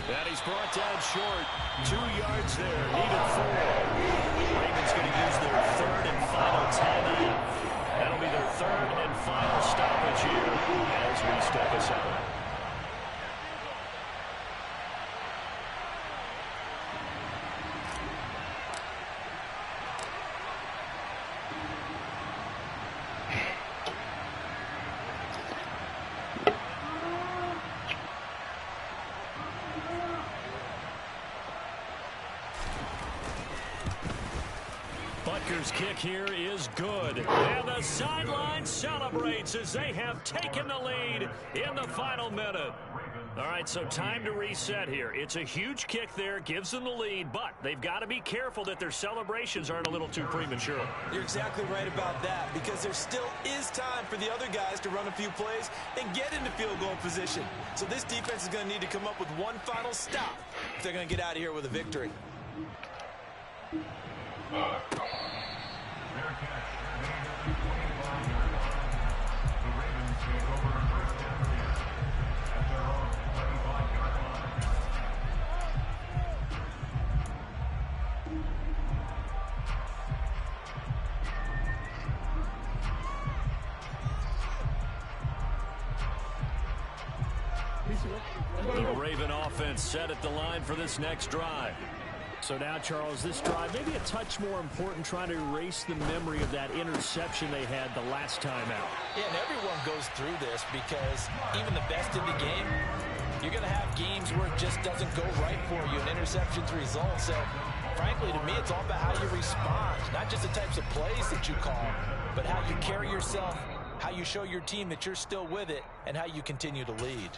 And he's brought down short. 2 yards there, needed 4. Ravens going to use their third and final timeout. That'll be their third and final stoppage here as we step aside. Butker's kick here is good. And the sideline celebrates as they have taken the lead in the final minute. All right, so time to reset here. It's a huge kick there, gives them the lead, but they've got to be careful that their celebrations aren't a little too premature. You're exactly right about that, because there still is time for the other guys to run a few plays and get into field goal position. So this defense is going to need to come up with one final stop if they're going to get out of here with a victory. The Raven offense set at the line for this next drive. So now, Charles, this drive maybe a touch more important, trying to erase the memory of that interception they had the last time out. Yeah, and everyone goes through this because even the best in the game, you're going to have games where it just doesn't go right for you, and interceptions result. So, frankly, to me, it's all about how you respond, not just the types of plays that you call, but how you carry yourself, how you show your team that you're still with it, and how you continue to lead.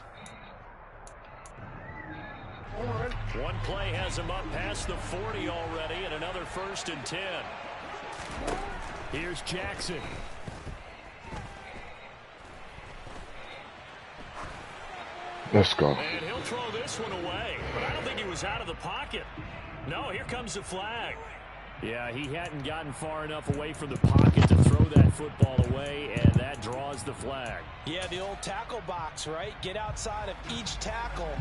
One play has him up past the 40 already, and another 1st and 10. Here's Jackson. Let's go. And he'll throw this one away, but I don't think he was out of the pocket. No, here comes the flag. Yeah, he hadn't gotten far enough away from the pocket to throw that football away, and that draws the flag. Yeah, the old tackle box, right? Get outside of each tackle,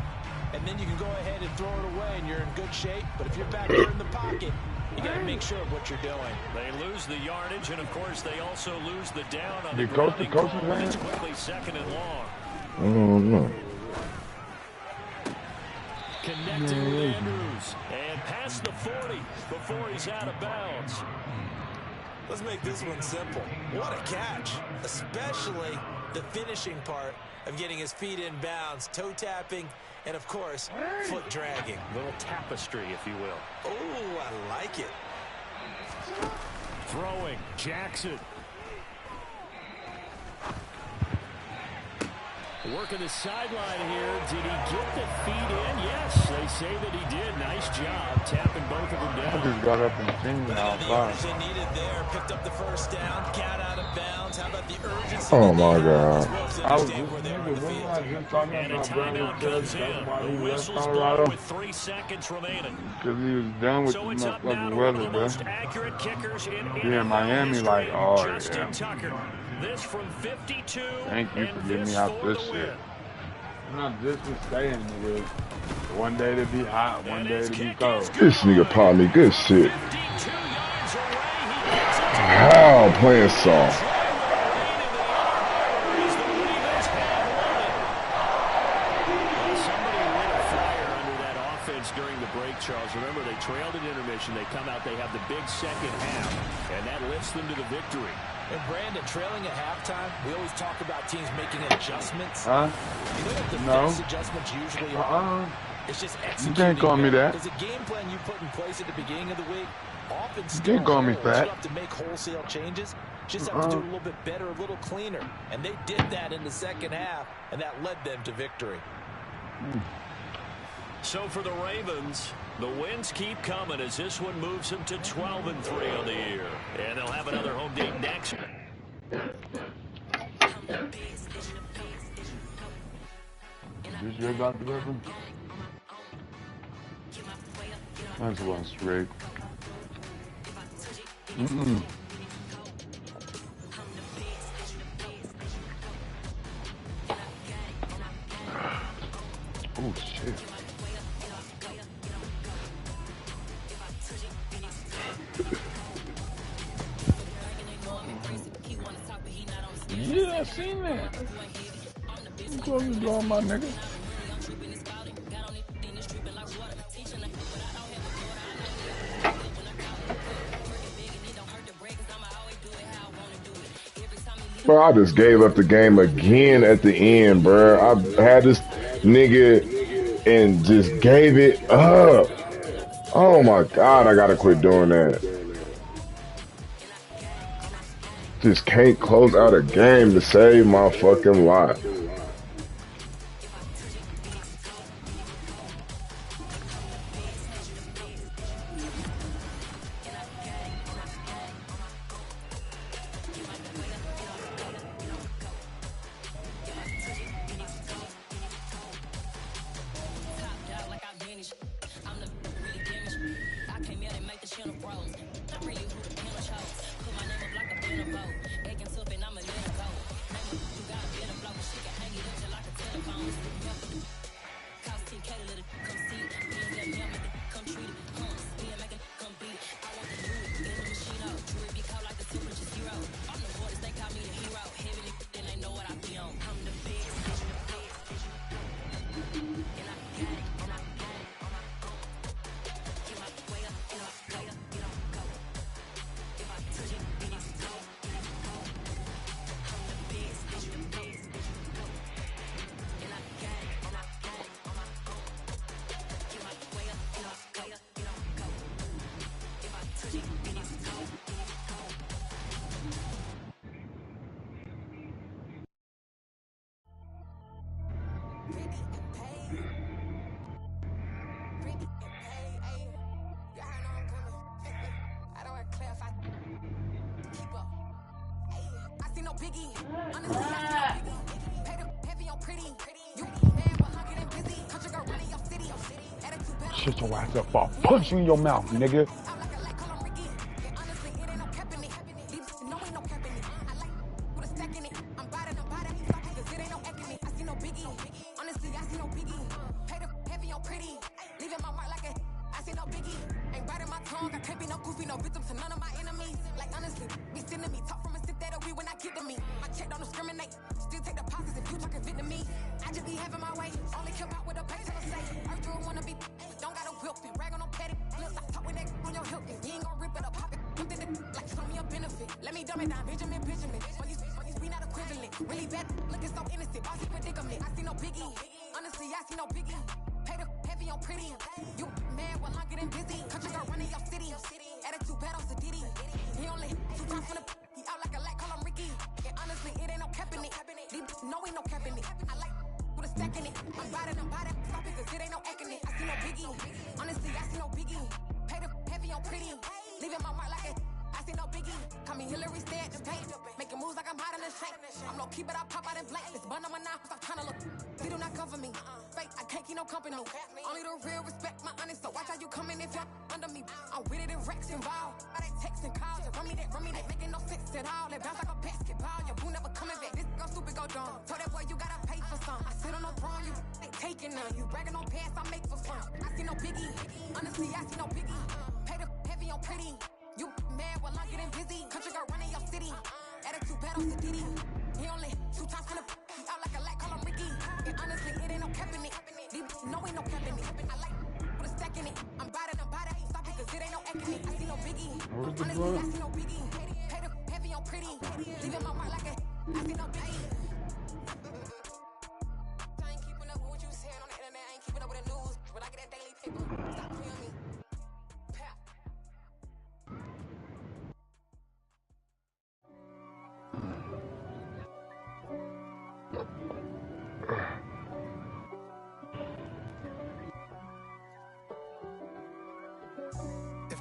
and then you can go ahead and throw it away, and you're in good shape. But if you're back there in the pocket, you got to make sure of what you're doing. They lose the yardage, and, of course, they also lose the down on The the coach, grounding ball. It's quickly 2nd and long. I don't know. Connecting with Andrews, and past the 40 before he's out of bounds. Let's make this one simple. What a catch, especially the finishing part of getting his feet in bounds, toe tapping, and, of course, foot dragging. Little tapestry, if you will. Oh, I like it. Throwing, Jackson. Working the sideline here. Did he get the feet in? Yes, they say that he did. Nice job tapping both of them down. I just got up and seen now. The urgency needed there. Picked up the 1st down. Cat out of bounds. How about the urgency? Oh, my God. I was just talking And a about timeout comes in. The whistle's blown with 3 seconds remaining. because he was done with So the it's up now motherfucking to one of weather, the bro. most accurate kickers in Yeah, NFL Miami, history, like, oh, Justin yeah. Tucker. This from 52. Thank you and for getting me this out for this the shit. win. I'm not just staying, nigga. One day to be hot, one day to be cold. This nigga probably good shit. 52 yards away. He gets it. How playing soft. Somebody lit a fire under that offense during the break, Charles. Remember, they trailed at intermission. They come out, they have the big second half, and that lifts them to the victory. And Brandon, trailing at halftime, we always talk about teams making adjustments. Huh? You know what the No. best adjustments usually are? It's just executing. can't call me that. Because the game plan you put in place at the beginning of the week often can't call me holds. fat. You don't have to make wholesale changes. Just have to do it a little bit better, a little cleaner. And they did that in the second half, and that led them to victory. So for the Ravens, the wins keep coming as this one moves them to 12-3 on the year. And they'll have another home game next. This your Dr. Pepper? That's one straight. Oh shit. Yeah, I seen that. I'm close to drawing my nigga. Bro, I just gave up the game again at the end, bro. I had this nigga and just gave it up. Oh my God, I gotta quit doing that. Just can't close out a game to save my fucking life. Shut your ass up, I'll punch you in your mouth, nigga.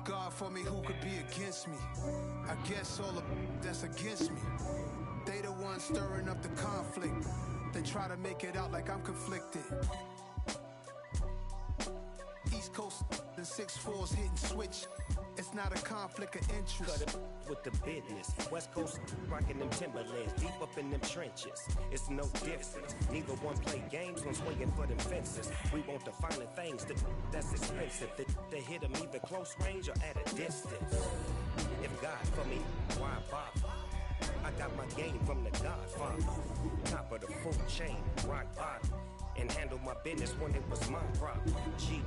God for me, who could be against me? I guess all of that's against me. They the ones stirring up the conflict. They try to make it out like I'm conflicted. East Coast and 6-4s hitting switch. It's not a conflict of interest. Cut it with the business. West Coast rocking them Timberlands, deep up in them trenches. It's no difference. Neither one play games when swinging for them fences. We want the finer things that's expensive. To hit them either close range or at a distance. If God for me, why bother? I got my game from the Godfather. Top of the food chain, rock bottom. And handle my business when it was my problem. G.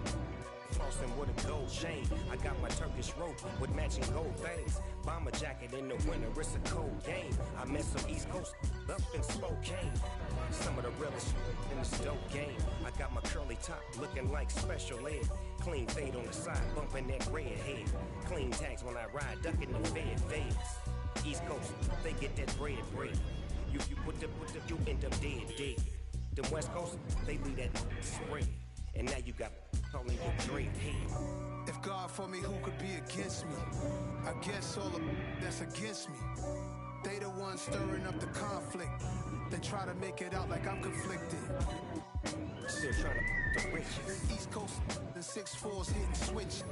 Flossing with a gold chain. I got my Turkish rope with matching gold veins. Bomber jacket in the winter, it's a cold game. I met some East Coast up in Spokane. Some of the realest in the dope game. I got my curly top looking like special ed. Clean fade on the side, bumping that red head. Clean tags when I ride, ducking the feds. East Coast, they get that bread. You put the you end up dead. The West Coast, they leave that spread. And now you got calling your dread head. If God for me, who could be against me? I guess all of that's against me. They the ones stirring up the conflict. They try to make it out like I'm conflicted. Still trying to the riches. East Coast, the 6'4's hitting switch.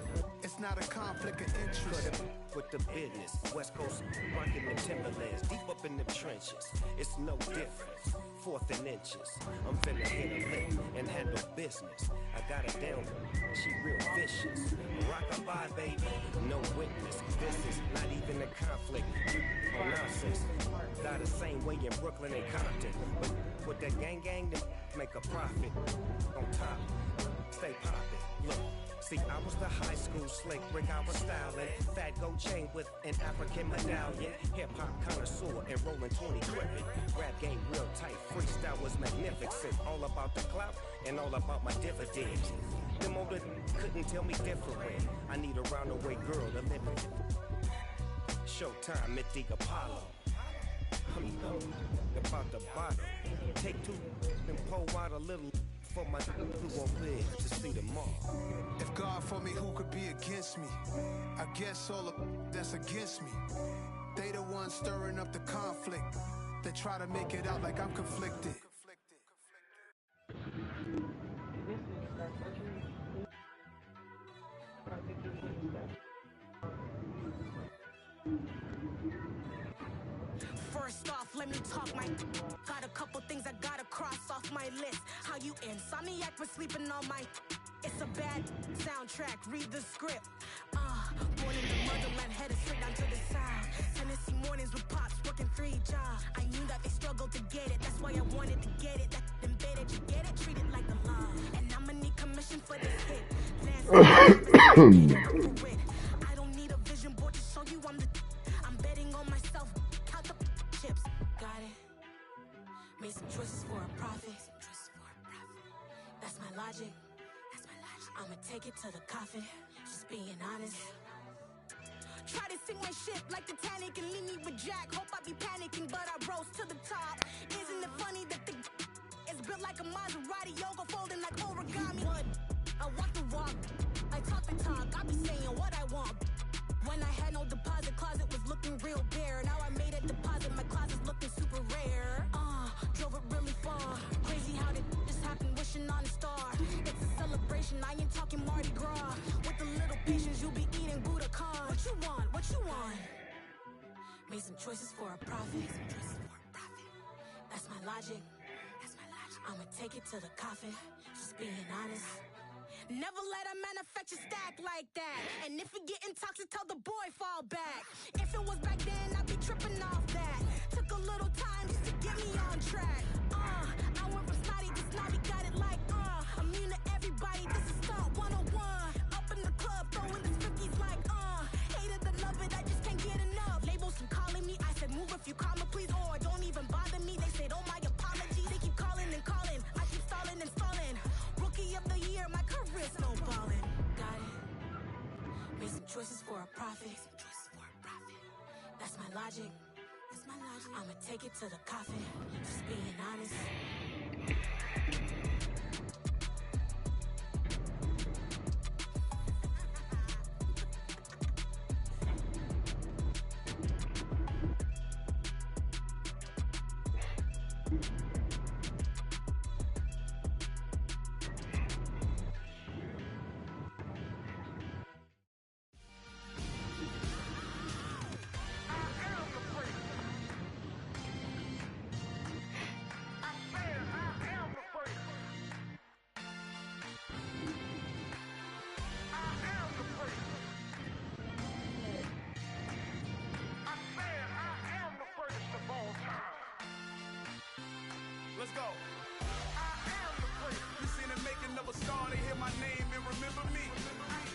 It's not a conflict of interest. With the business, West Coast rocking them Timberlands, deep up in the trenches. It's no difference. Fourth and inches. I'm finna hit a lick and handle business. I got it down. She real vicious. Rock-a-bye, baby. No witness. This is not even a conflict. You nonsense. Got the same way in Brooklyn and Compton. But with that gang, they make a profit. On top, stay poppin'. Look. See, I was the high school slick brick, I was styling. Fat gold chain with an African medallion. Hip-hop connoisseur and rolling 20 cricket. Rap game real tight, freestyle was magnificent. All about the clout and all about my dividends. Them older couldn't tell me different. I need a roundaway girl to live with. Showtime at the Apollo. I'm about the bottom. Take two and pour out a little for my who won't live to see tomorrow. If God for me, who could be against me? I guess all of that's against me. They the ones stirring up the conflict. They try to make it out like I'm conflicted. First off, let me talk my got a couple things I gotta cross off my list. How you insomniac for sleeping on my it's a bad soundtrack, read the script. Born in the motherland, headed straight down to the south. Tennessee mornings with pops, working 3 jobs. I knew that they struggled to get it, that's why I wanted to get it. That embedded, you get it, treat it like a law. And I'ma need commission for this hit. I don't need a vision board to show you I'm betting on myself, count the chips. Got it. Made some choices for a profit. That's my logic. I'ma take it to the coffin. Just being honest. Try to sing my shit like Titanic and leave me with Jack. Hope I be panicking, but I rose to the top. Isn't it funny that the it's built like a Maserati, yoga folding like origami? What? I walk the walk, I talk the talk. I be saying what I want. When I had no deposit, closet was looking real bare. Now I made a deposit, my closet's looking super rare. Drove it really far. Crazy how did this happen, wishing on a star. It's a celebration, I ain't talking Mardi Gras. With a little patience, you'll be eating Budokan. What you want? What you want? Made some choices for a profit. That's my logic. I'ma take it to the coffin. Just being honest. Never let a manufacture stack like that. And if it getting toxic, tell the boy fall back. If it was back then, I'd be tripping off that. Took a little time just to get me on track. I went from snotty to snobby, got it like immune to everybody, this is stunt 101. Up in the club, throwing this 50s like hate it, love it, I just can't get enough. Labels keep calling me, I said move if you call me please, or don't even bother me. They said oh my apology, they keep calling and calling. I keep stalling and stalling. Rookie of the year, my career's snowballing. Got it. Made some choices for a profit. That's my logic. I'ma take it to the coffin. Just being honest. let's go. I am the place. You seen the making of a star, they hear my name and remember me. I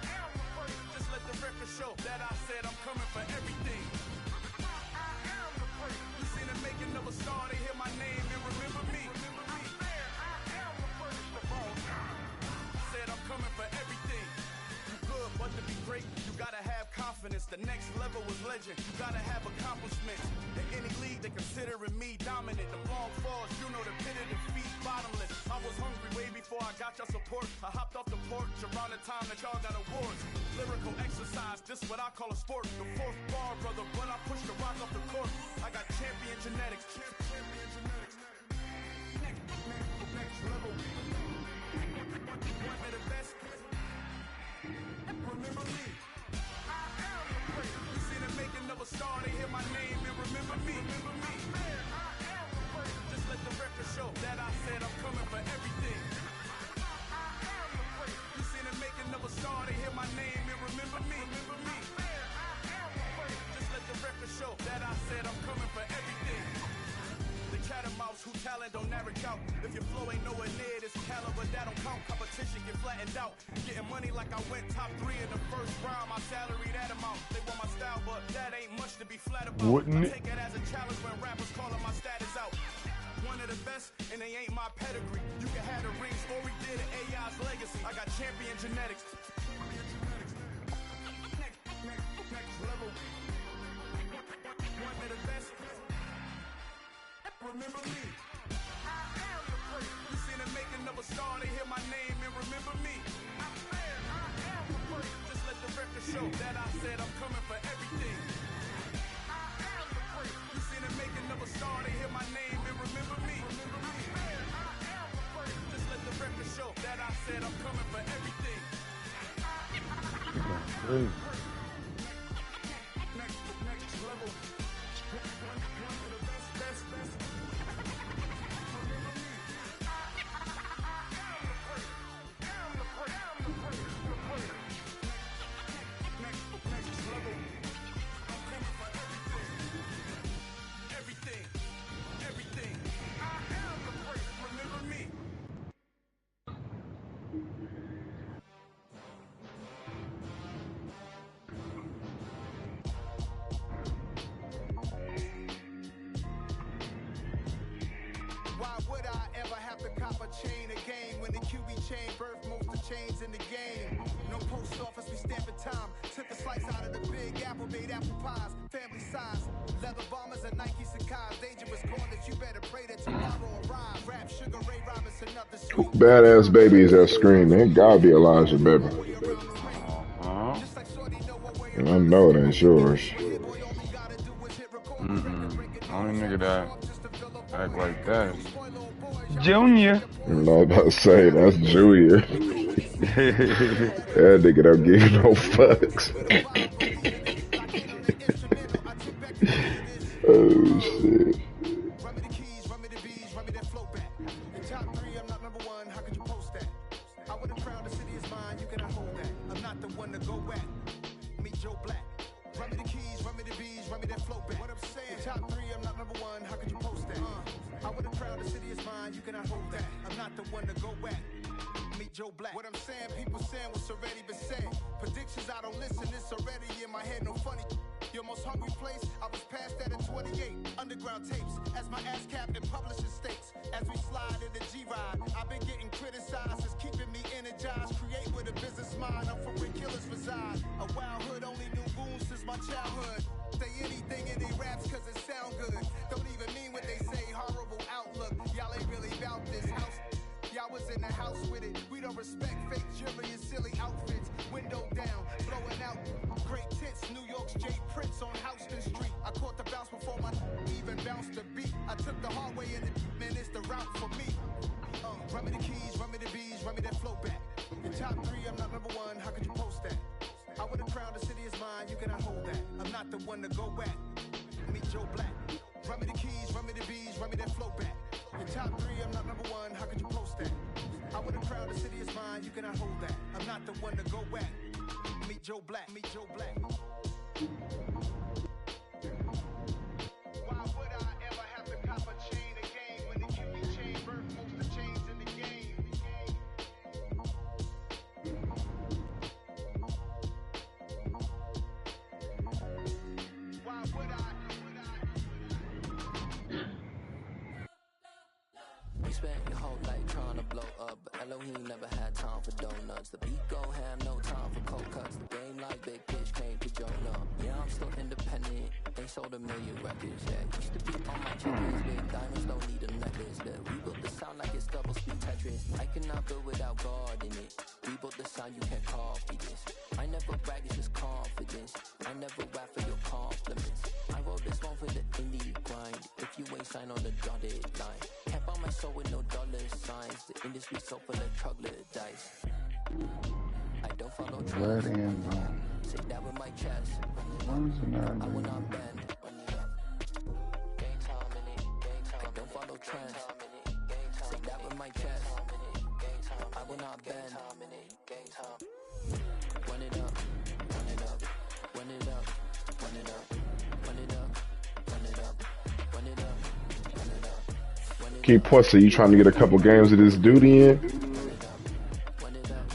am the place. Just let the record show that I said I'm coming for everything. I am the place. You seen the making of a star, they hear my name and remember me. I am the place. Said I'm coming for everything. You good, but to be great, you gotta have confidence. The next level was legend. You gotta have accomplishments. In any league, they considering me dominant. The long falls, you know the pit of defeat, bottomless. I was hungry way before I got your support. I hopped off the porch around the time that y'all got awards. Lyrical exercise, this what I call a sport. The fourth bar, brother, when I push the rock off the court. I got champion genetics. Champion genetics. Next level. One of the best. Remember me. I am the place. You see the making of a star, they hear my name and remember me. Remember me. I am the place. Just let the record show that I said I'm coming for everything. I am the place. You see the making of a star, they hear my name and remember me. Remember me. I am the place. Just let the record show that I said I'm coming for everything. The catamounts who talent don't average out. If your flow ain't nowhere near this caliber, that don't count. Competition get flattened out. Getting money like I went top 3 in the first round. My salary that amount. They want my style, but that ain't much to be flat about. Wouldn't I it? take it as a challenge when rappers calling my status out. One of the best, and they ain't my pedigree. You can have the rings, or we did it, AI's legacy. I got champion genetics. Next level. One of the best. Remember me. I am the place. You seen the making of a star, they hear my name and remember me. I am the place. Just let the record show that I said I'm coming for everything. I am the place. You seen the making of a star, they hear my name and remember me. Remember me. I am the place. Just let the record show that I said I'm coming for everything. Next level. One of the best. Everything. I am the place. Remember me. Why would I ever have to cop a chain again when the QB chain birthed most of chains in the game? No post office, we stamping time. Took a slice out of the big apple, made apple pies, family size. Leather bombers and Nike Sacai's. Dangerous corners, you better pray that tomorrow arrive. Rap Sugar Ray Robinson up the street. Badass babies that screaming. It gotta be Elijah, baby. I know it ain't yours. Only nigga that act like that. Junior. I'm not about to say that's Junior. That nigga don't give no fucks. Oh shit. Run me the keys, run me the bees, run me that flow back. In top 3, I'm not number 1, how could you post that? I would've crowned the city is mine, you cannot hold that. I'm not the one to go back. Meet Joe Black. Run me the keys, run me the bees, run me that flow back. What I'm saying, top 3, I'm not number 1, how could you post that? I would've crowned the city is mine, you cannot hold that. I'm not the one to go back. Meet Joe Black. What I'm saying, people saying what's already been said. Predictions, I don't listen, it's already in my head, no funny. Your most hungry place, I was past that at 28. Underground tapes, as my ass capped in publishing states. As we slide in the G-Ride, I've been getting criticized, it's keeping me energized. Create with a business mind, I'm from where killers reside. A wild hood, only knew goons since my childhood. Say anything in they raps cause it sound good. Don't even mean what they say, horrible outlook. Y'all ain't really about this house. Y'all was in the house with it. We don't respect fake jewelry and silly outfits. Window down, blowing out. Great tits, New York's J. Prince on Houston Street. I caught the bounce before my even bounced the beat. I took the hard way in the man, it's the route for me. Run me the keys, run me the bees, run me that flow back. In top 3, I'm not number 1, how could you post that? I would've crowned the city is mine, you cannot hold that. I'm not the one to go back. Meet Joe Black. Run me the keys, run me the bees, run me that flow back. In top 3, I'm not number 1, how could you post that? I would've crowned the city is mine, you cannot hold that. I'm not the one to go back. Meet Joe Black, meet Joe Black. Why would I ever have to cop a chain again when the blow up, but Elohim never had time for donuts. The beat go ham, no time for cold cuts. The game like Big Pitch came to Jonah. Yeah, I'm still independent, they sold 1 million records. Yeah, used to be on my checklist. Big diamonds don't need a necklace. Yeah, we built the sound like it's double speed Tetris. I cannot build without God in it. We built the sound, you can't copy this. I never brag, it's just confidence. I never rap for your compliments. I wrote this one for the indie grind. If you ain't signed on the dotted line, can't buy my soul with no dollar signs. The industry so full of troglodytes. I don't follow trends. Say that with my chest. I will not bend. Gang time in it. I don't follow trends. Say that with my chest. I will not bend. Gang time. Run it up. Run it up. Run it up. Run it up. Run it up. Run it up. Run it up. Run it up. Keep pussy. You trying to get a couple games of this duty in?